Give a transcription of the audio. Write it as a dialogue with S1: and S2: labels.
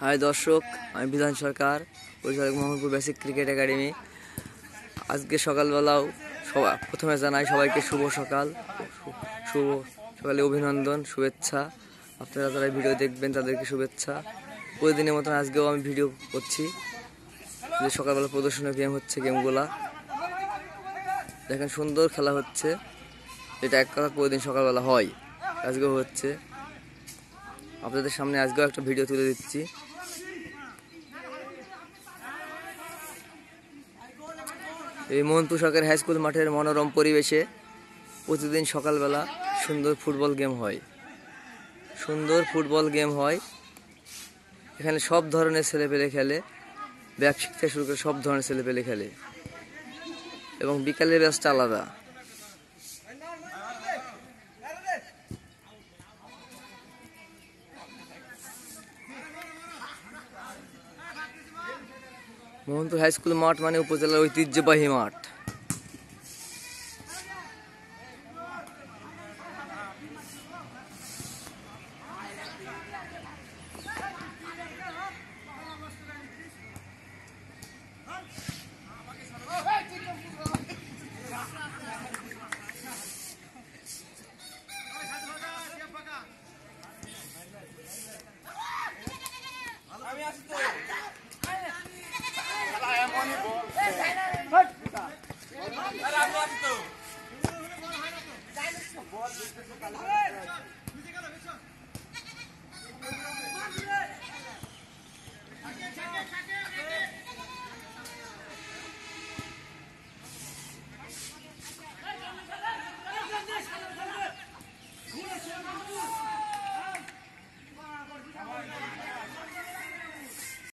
S1: High দর্শক, আমি বিধান সরকার, পরিচালক মোহাম্মদপুর বেসিক ক্রিকেট একাডেমি। আজকে সকালবেলাও প্রথমে জানাই সবাইকে শুভ সকাল, শুভ সকালে অভিনন্দন, শুভেচ্ছা। আপনারা যারা ভিডিও দেখবেন তাদেরকে শুভেচ্ছা। প্রতিদিনের মতন আজকেও আমি ভিডিও করছি। যে সকালবেলা প্রদর্শনীয় গেম হচ্ছে, গেমগুলা দেখেন, সুন্দর খেলা হচ্ছে। এটা এক কথা প্রতিদিন সকালবেলা হয়, আজকেও হচ্ছে। আপনাদের সামনে আজকেও একটা ভিডিও তুলে দিচ্ছি। এই মোহনপুর সরকারি হাই স্কুল মাঠের মনোরম পরিবেশে প্রতিদিন সকালবেলা সুন্দর ফুটবল গেম হয়। এখানে সব ধরনের ছেলেপেলে খেলে, ব্যবসায়িক থেকে শুরু করে সব ধরনের ছেলেপেলে খেলে, এবং বিকালের ব্যাচটা আলাদা। মোহনপুর হাই স্কুল মাঠ মানে উপজেলার ঐতিহ্যবাহী মাঠ।